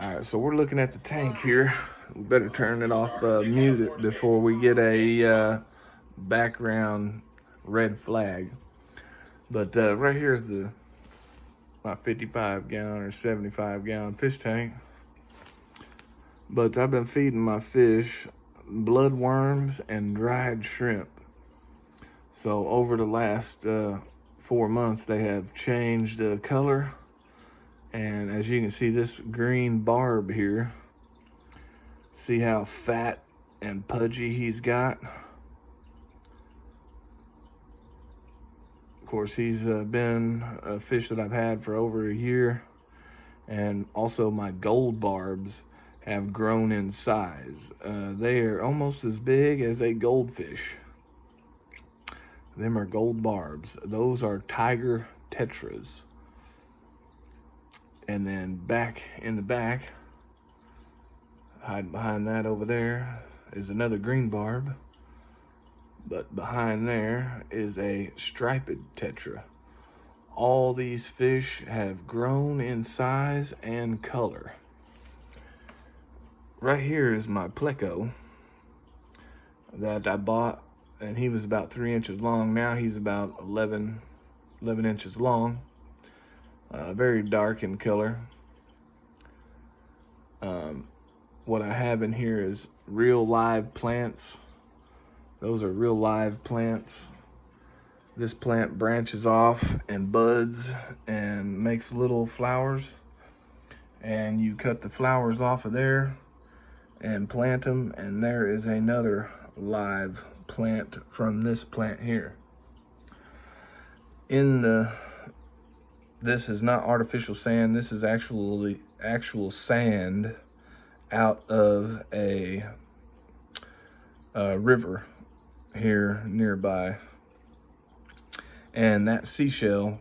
All right, so we're looking at the tank here. We better turn it off, mute it before we get a background red flag. But right here's my 55 gallon or 75 gallon fish tank. But I've been feeding my fish bloodworms and dried shrimp. So over the last 4 months, they have changed color. And as you can see, this green barb here, see how fat and pudgy he's got? Of course, he's been a fish that I've had for over a year. And also my gold barbs have grown in size. They are almost as big as a goldfish. Them are gold barbs. Those are tiger tetras. And then back in the back, hiding behind that over there, is another green barb. But behind there is a striped tetra. All these fish have grown in size and color. Right here is my pleco that I bought, and he was about 3 inches long. Now he's about 11 inches long. Very dark in color. What I have in here is real live plants. Those are real live plants. This plant branches off and buds and makes little flowers. And you cut the flowers off of there and plant them, and there is another live plant from this plant here. This is not artificial sand. This is actual sand out of a river here nearby. And that seashell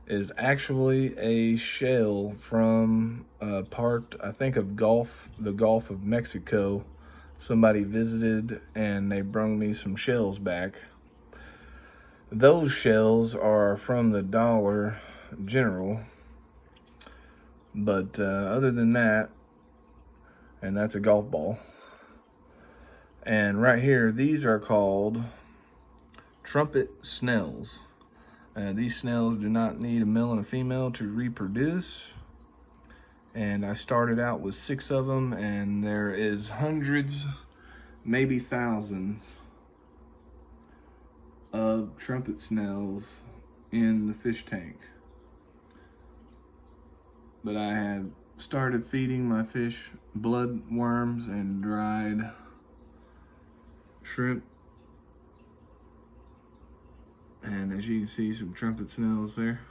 is actually a shell from a part, I think, of the Gulf of Mexico. Somebody visited and they brung me some shells back. Those shells are from the Dollar General. But other than that, and that's a golf ball. And right here, these are called trumpet snails. These snails do not need a male and a female to reproduce. And I started out with 6 of them, and there is hundreds, maybe thousands of trumpet snails in the fish tank. But I have started feeding my fish blood worms and dried shrimp. And as you can see, some trumpet snails there.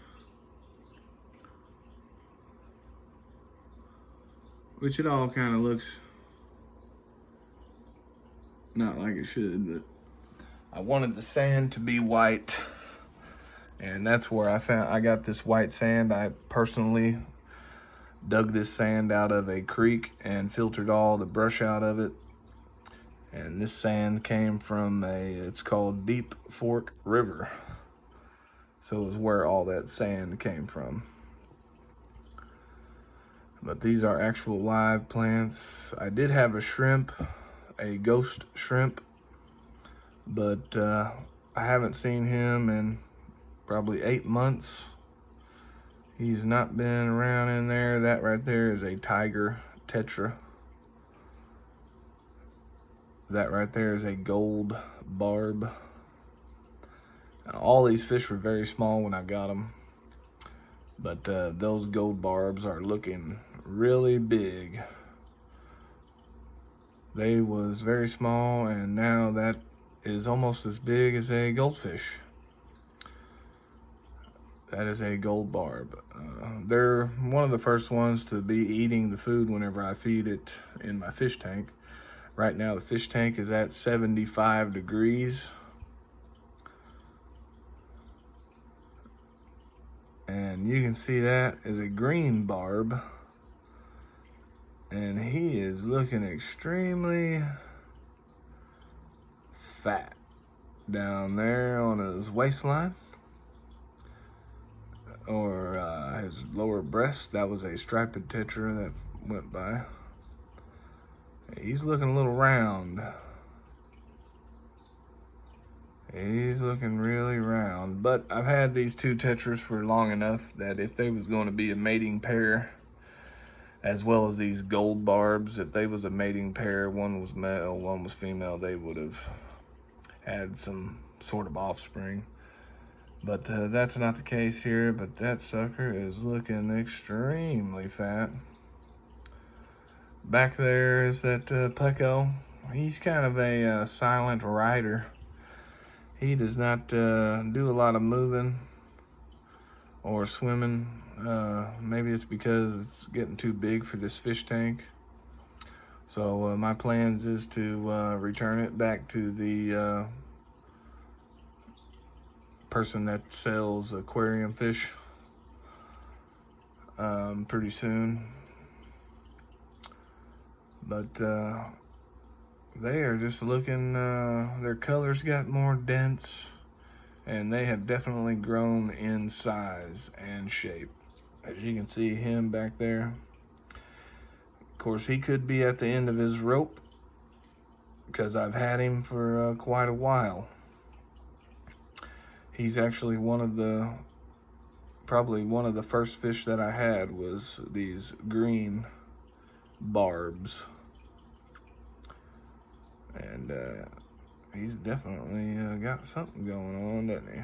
Which it all kind of looks not like it should, but I wanted the sand to be white. And that's where I got this white sand. I personally dug this sand out of a creek and filtered all the brush out of it. And this sand came from it's called Deep Fork River. So it's where all that sand came from. But these are actual live plants. I did have a shrimp, a ghost shrimp, but I haven't seen him in probably 8 months. He's not been around in there. That right there is a tiger tetra. That right there is a gold barb. Now, all these fish were very small when I got them, but those gold barbs are looking really big. They was very small, and now that is almost as big as a goldfish. That is a gold barb. They're one of the first ones to be eating the food whenever I feed it in my fish tank. Right now, the fish tank is at 75 degrees. And you can see that is a green barb. And he is looking extremely fat down there on his waistline. Or his lower breast. That was a striped tetra that went by. He's looking a little round. He's looking really round. But I've had these two tetras for long enough that if they was going to be a mating pair, as well as these gold barbs, if they was a mating pair, one was male, one was female, they would have had some sort of offspring. But that's not the case here. But that sucker is looking extremely fat. Back there is that Pleco. He's kind of a silent rider. He does not do a lot of moving or swimming. Maybe it's because it's getting too big for this fish tank. So my plans is to return it back to the person that sells aquarium fish pretty soon. But they are just looking, their colors got more dense, and they have definitely grown in size and shape. As you can see him back there. Of course, he could be at the end of his rope because I've had him for quite a while. He's actually probably one of the first fish that I had was these green barbs. And he's definitely got something going on, doesn't he?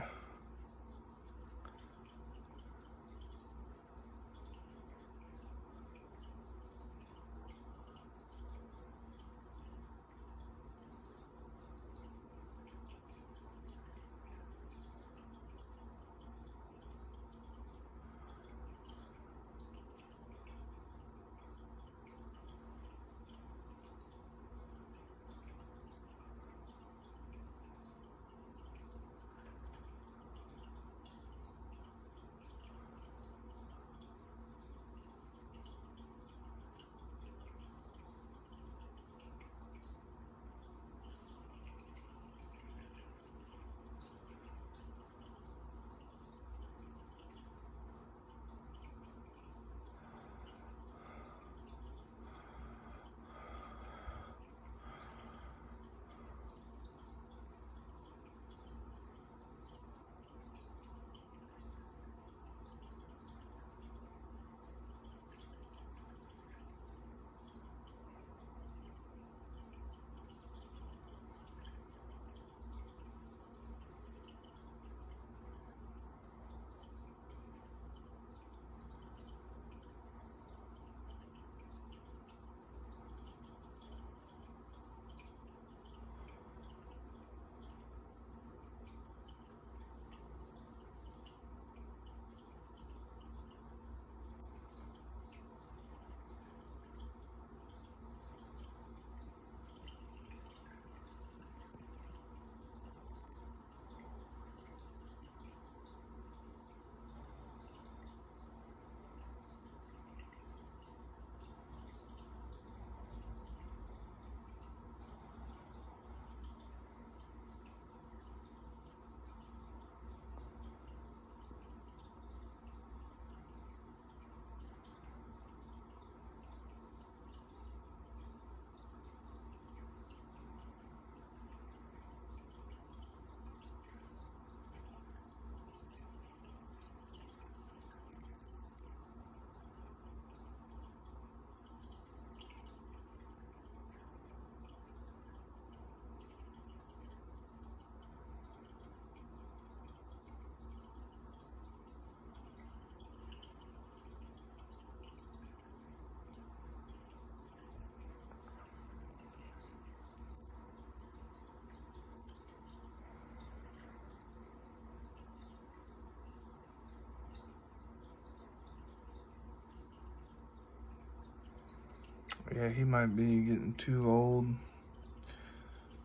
Yeah, he might be getting too old.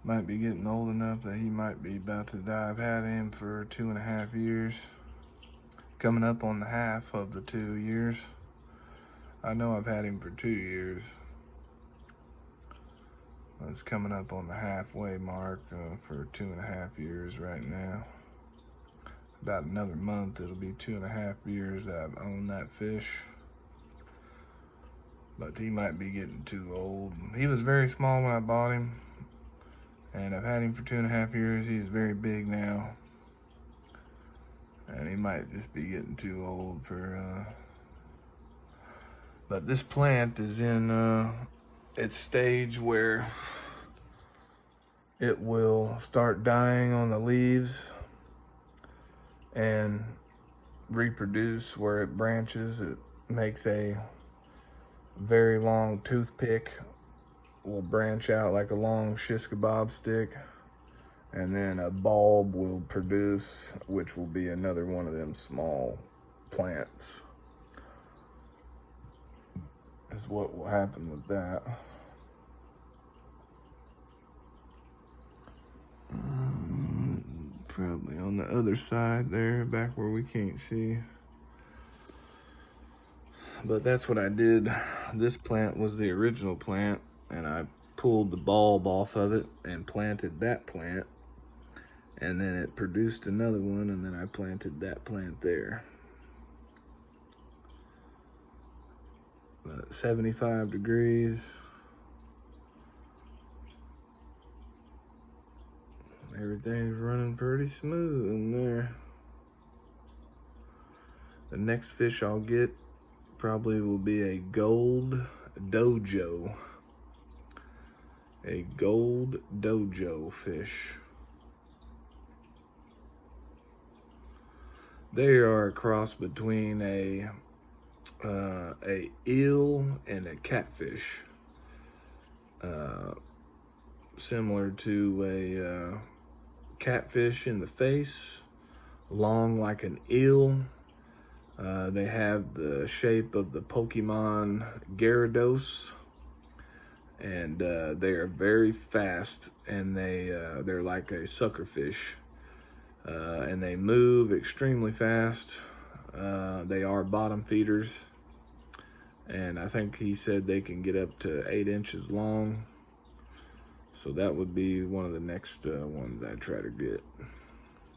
Might be getting old enough that he might be about to die. I've had him for 2.5 years. Coming up on the half of the 2 years. I know I've had him for 2 years. It's coming up on the halfway mark for 2.5 years right now. About another month, it'll be 2.5 years that I've owned that fish. but he might be getting too old. He was very small when I bought him, and I've had him for 2.5 years. He's very big now, and he might just be getting too old for, but this plant is in its stage where it will start dying on the leaves and reproduce where it branches. It makes a very long toothpick, will branch out like a long shish kebab stick, and then a bulb will produce, which will be another one of them small plants. Is what will happen with that. Probably on the other side there, back where we can't see. But that's what I did. This plant was the original plant, and I pulled the bulb off of it and planted that plant. And then it produced another one, and then I planted that plant there. 75 degrees. Everything's running pretty smooth in there. The next fish I'll get probably will be a gold dojo. A gold dojo fish. They are a cross between a eel and a catfish. Similar to a catfish in the face, long like an eel. They have the shape of the Pokemon Gyarados, and they are very fast, and they're like a suckerfish, and they move extremely fast. They are bottom feeders, and I think he said they can get up to 8 inches long. So that would be one of the next ones I try to get.